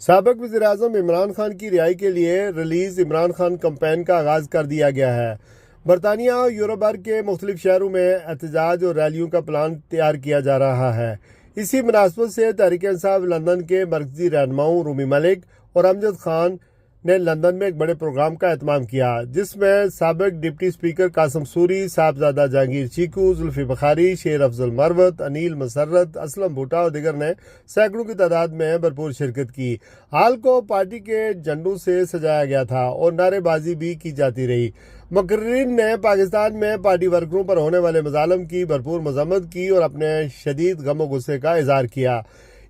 साबिक वज़ीर-ए-आज़म इमरान खान की रिहाई के लिए रिलीज इमरान खान कैंपेन का आगाज कर दिया गया है। बरतानिया और यूरोप भर के मुख्तलिफ शहरों में एहतजाज और रैलियों का प्लान तैयार किया जा रहा है। इसी मुनासबत से तहरीक इंसाफ लंदन के मरकजी रहनुमाओं रूमी मलिक और अमजद खान ने लंदन में एक बड़े प्रोग्राम का एहतमाम किया, जिसमें साबिक डिप्टी स्पीकर कासिम सूरी, साहबजादा जहांगीर चीकू, जुल्फी बुखारी, शेर अफजल मरवत, अनिल मसर्रत, असलम भुट्टा और दिगर ने सैकड़ों की तादाद में भरपूर शिरकत की। हाल को पार्टी के झंडों से सजाया गया था और नारेबाजी भी की जाती रही। मुकर्रिरीन ने पाकिस्तान में पार्टी वर्करों पर होने वाले मजालम की भरपूर मजम्मत की और अपने शदीद गम गुस्से का इजहार किया।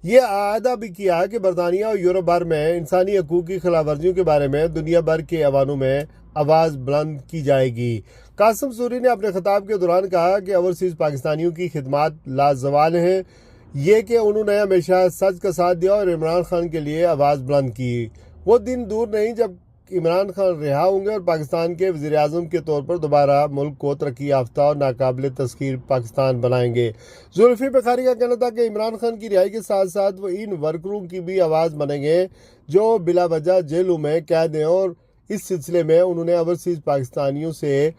ये आदा भी किया कि बरतानिया और यूरोप भर में इंसानी हकूक़ की खिलाफ वर्जियों के बारे में दुनिया भर के अवानों में आवाज़ बुलंद की जाएगी। कासिम सूरी ने अपने खिताब के दौरान कहा कि ओवरसीज़ पाकिस्तानियों की खिदमात लाजवाल हैं, ये कि उन्होंने हमेशा सच का साथ दिया और इमरान खान के लिए आवाज़ बुलंद की। वो दिन दूर नहीं जब इमरान खान रिहा होंगे और पाकिस्तान के वज़ीर-ए-आज़म के तौर पर दोबारा मुल्क को तरक्की याफ्ता और नाकाबिल तस्खीर पाकिस्तान बनाएंगे। जुल्फी बुखारी का कहना था कि इमरान खान की रिहाई के साथ साथ वो इन वर्करों की भी आवाज़ बनेंगे जो बिला वजह जेलों में कैद हैं, और इस सिलसिले में उन्होंने ओवरसीज़ पाकिस्तानियों से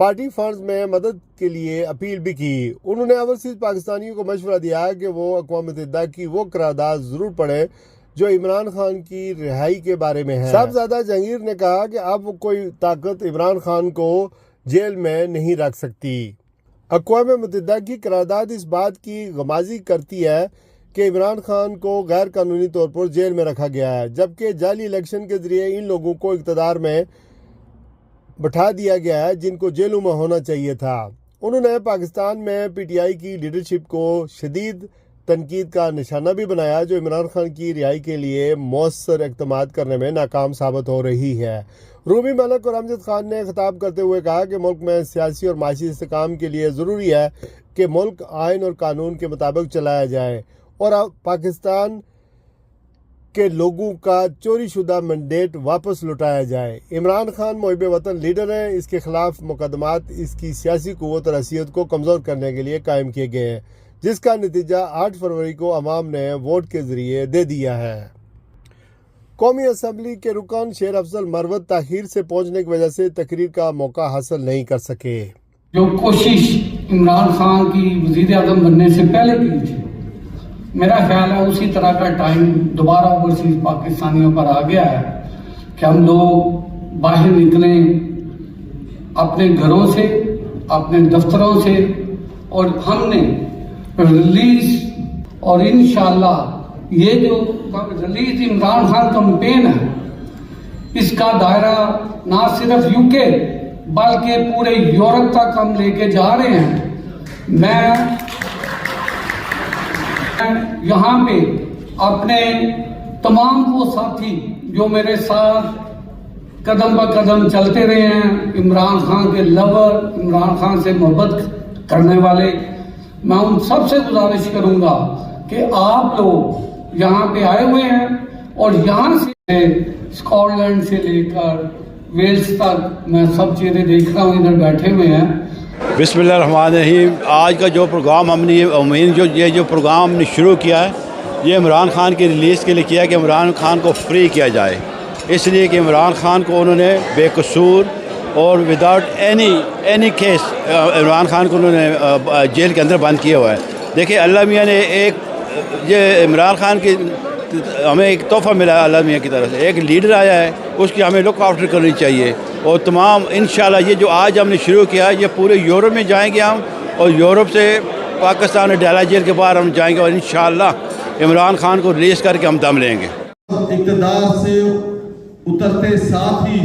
पार्टी फंड्स में मदद के लिए अपील भी की। उन्होंने ओवरसीज़ पाकिस्तानियों को मशवरा दिया कि वो अक़वाम मुत्तहिदा की वो करारदाद ज़रूर पढ़ें जो इमरान खान की रिहाई के बारे में है। साहबजादा जहांगीर ने कहा कि अब कोई ताकत इमरान खान को जेल में नहीं रख सकती। अक़वाम मुत्तहिदा की करारदाद इस बात की गमाजी करती है कि इमरान खान को गैर कानूनी तौर पर जेल में रखा गया है, जबकि जाली इलेक्शन के जरिए इन लोगों को इक़्तिदार में बैठा दिया गया है जिनको जेलों में होना चाहिए था। उन्होंने पाकिस्तान में PTI की लीडरशिप को शदीद तनकीद का निशाना भी बनाया, जो इमरान खान की रिहाई के लिए मौसर इक़्तिमाद करने में नाकाम साबित हो रही है। रूमी मलिक और अमजद खान ने खिताब करते हुए कहा कि मुल्क में सियासी और माशी इस्तेकाम के लिए ज़रूरी है कि मुल्क आइन और कानून के मुताबिक चलाया जाए और अब पाकिस्तान के लोगों का चोरी शुदा मैंडेट वापस लौटाया जाए। इमरान खान मुहिब वतन लीडर है, इसके खिलाफ मुकदमात इसकी सियासी क़ुव्वत और हैसियत को कमज़ोर करने के लिए कायम किए गए हैं, जिसका नतीजा 8 फरवरी को अवाम ने वोट के जरिए दे दिया है। कौमी असम्बली के रुकन शेर अफजल मरवत ताखीर से पहुंचने की वजह से तकरीर का मौका हासिल नहीं कर सके। जो कोशिश इमरान खान की वज़ीर आज़म बनने से पहले की थी, मेरा ख्याल है उसी तरह का टाइम दोबारा ओवरसीज पाकिस्तानियों पर आ गया है कि हम लोग बाहर निकलें अपने घरों से, अपने दफ्तरों से, और हमने रिलीज और इंशाअल्लाह ये जो रिलीज इमरान खान कैंपेन है, इसका दायरा ना सिर्फ यूके बल्कि पूरे यूरोप तक हम लेके जा रहे हैं। मैं यहाँ पे अपने तमाम वो साथी जो मेरे साथ कदम ब कदम चलते रहे हैं, इमरान खान के लवर, इमरान खान से मोहब्बत करने वाले, मैं उन सबसे गुजारिश करूंगा कि आप लोग यहाँ पे आए हुए हैं और यहाँ से स्कॉटलैंड से लेकर वेल्स तक मैं सब चीज़ें देख रहा हूँ, इधर बैठे हुए हैं। बिस्मिल्लाहिर्रहमानिर्रहीम। आज का जो प्रोग्राम हमने ये जो प्रोग्राम हमने शुरू किया है, ये इमरान खान की रिलीज़ के लिए किया कि इमरान खान को फ्री किया जाए, इसलिए कि इमरान खान को उन्होंने बेकसूर और without any case Imran Khan को उन्होंने जेल के अंदर बंद किया हुआ है। देखिए, अल्लाह मियाँ ने ये इमरान खान की हमें एक तोहफ़ा मिला है अल्लाह मियाँ की तरफ से, एक लीडर आया है, उसकी हमें लुक आफ्टर करनी चाहिए। और तमाम इंशाल्लाह ये जो आज हमने शुरू किया है, ये पूरे यूरोप में जाएंगे हम, और यूरोप से पाकिस्तान और डाला जेल के बाहर हम जाएंगे और इंशाल्लाह इमरान खान को रिलीज़ करके हम दम लेंगे। इक़्तिदार से उतरते साथ ही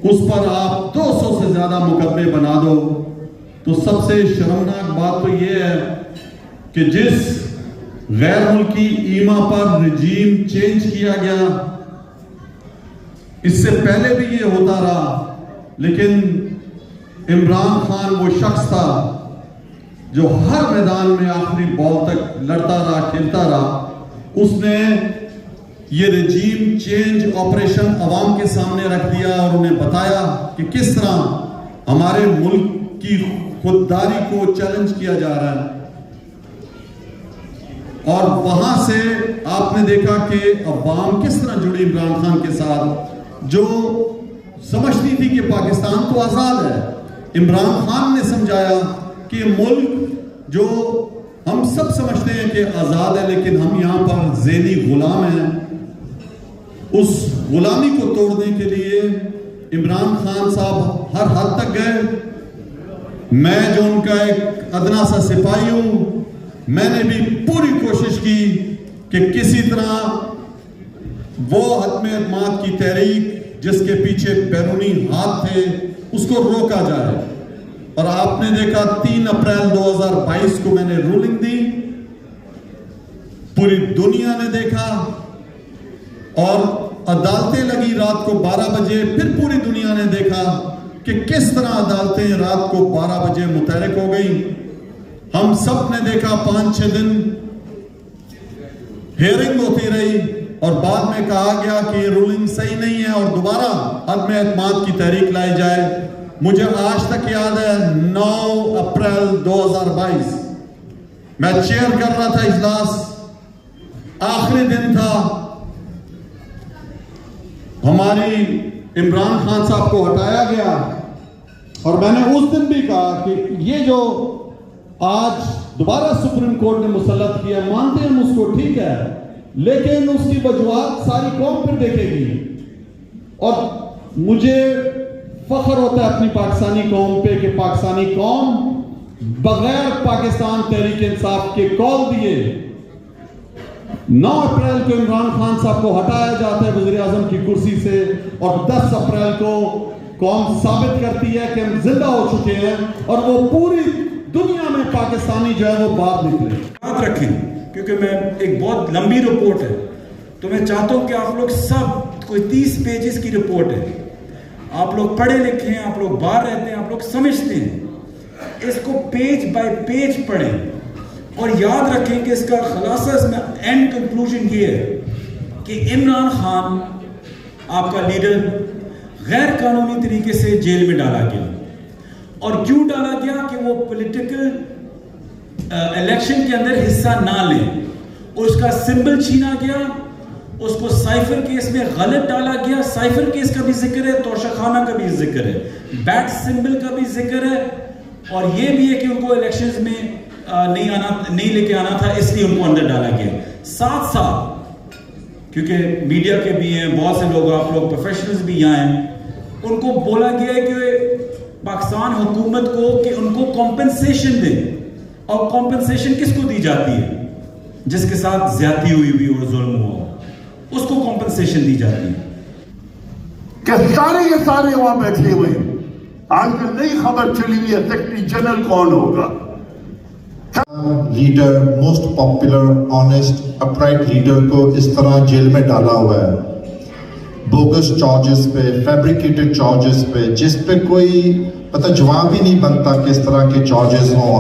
उस पर आप 200 से ज़्यादा मुकदमे बना दो, तो सबसे शर्मनाक बात तो ये है कि जिस गैर मुल्की ईमा पर रिजीम चेंज किया गया, इससे पहले भी ये होता रहा, लेकिन इमरान खान वो शख्स था जो हर मैदान में आखिरी बॉल तक लड़ता रहा, खेलता रहा। उसने ये रजीम चेंज ऑपरेशन अवाम के सामने रख दिया और उन्हें बताया कि किस तरह हमारे मुल्क की खुददारी को चैलेंज किया जा रहा है। और वहां से आपने देखा कि अवाम किस तरह जुड़ी इमरान खान के साथ, जो समझती थी कि पाकिस्तान तो आज़ाद है। इमरान खान ने समझाया कि मुल्क जो हम सब समझते हैं कि आज़ाद है, लेकिन हम यहाँ पर ज़ेनी गुलाम हैं। उस गुलामी को तोड़ने के लिए इमरान खान साहब हर हद तक गए। मैं जो उनका एक अदना सा सिपाही हूँ, मैंने भी पूरी कोशिश की कि किसी तरह वो हतम एतमाद की तहरीक जिसके पीछे बैरूनी हाथ थे उसको रोका जाए। और आपने देखा 3 अप्रैल 2022 को मैंने रूलिंग दी, पूरी दुनिया ने देखा और अदालतें लगी रात को 12 बजे। फिर पूरी दुनिया ने देखा कि किस तरह अदालतें रात को 12 बजे मुतहरिक हो गई। हम सब ने देखा 5-6 दिन हियरिंग होती रही और बाद में कहा गया कि ये रूलिंग सही नहीं है और दोबारा अदम एतमाद की तहरीक लाई जाए। मुझे आज तक याद है 9 अप्रैल 2022 मैं चेयर कर रहा था इजलास, आखिरी दिन था, हमारी इमरान खान साहब को हटाया गया और मैंने उस दिन भी कहा कि ये जो आज दोबारा सुप्रीम कोर्ट ने मुसल्लत किया, मानते हैं हम उसको, ठीक है, लेकिन उसकी वजूहात सारी कौम फिर देखेगी। और मुझे फख्र होता है अपनी पाकिस्तानी कौम पे कि पाकिस्तानी कौम बगैर पाकिस्तान तहरीक इंसाफ के कॉल दिए 9 अप्रैल को इमरान खान साहब को हटाया जाता है वज़ीर आज़म की कुर्सी से और 10 अप्रैल को कौम साबित करती है कि हम जिंदा हो चुके हैं और वो पूरी दुनिया में पाकिस्तानी जो है वो बाहर निकले। याद रखें, क्योंकि मैं एक बहुत लंबी रिपोर्ट है, तो मैं चाहता हूं कि आप लोग सब, कोई 30 पेजेस की रिपोर्ट है, आप लोग पढ़े लिखे हैं, आप लोग बाहर रहते हैं, आप लोग समझते हैं, इसको पेज बाय पेज पढ़ें और याद रखें कि इसका खुलासा, इसमें एंड कंक्लूजन ये है कि इमरान खान आपका लीडर गैर कानूनी तरीके से जेल में डाला गया। और क्यों डाला गया कि वो पॉलिटिकल इलेक्शन के अंदर हिस्सा ना ले, उसका सिंबल छीना गया, उसको साइफर केस में गलत डाला गया। साइफर केस का भी जिक्र है, तोशाखाना का भी जिक्र है, बैट सिंबल का भी जिक्र है और ये भी है कि उनको इलेक्शंस में नहीं लेके आना था, इसलिए उनको अंदर डाला गया। साथ साथ क्योंकि मीडिया के भी हैं, बहुत से लोग, आप लोग प्रोफेशनल्स भी यहाँ हैं, उनको बोला गया है कि पाकिस्तान हुकूमत को कि उनको कॉम्पेंसेशन दे। और कॉम्पेंसेशन किसको दी जाती है? जिसके साथ ज्यादती हुई और जुल्म हुआ, उसको कॉम्पेंसेशन दी जाती है। कि सारे वहां बैठे हुए, आजकल नई खबर चली हुई है सेक्रेटरी जनरल कौन होगा। Leader, most popular, honest, upright leader को इस तरह जेल में डाला हुआ है, बोगस चार्जेस पे, फैब्रिकेटेड चार्जेस पे, जिस पे कोई पता जवाब ही नहीं बनता किस तरह के चार्जेस हों।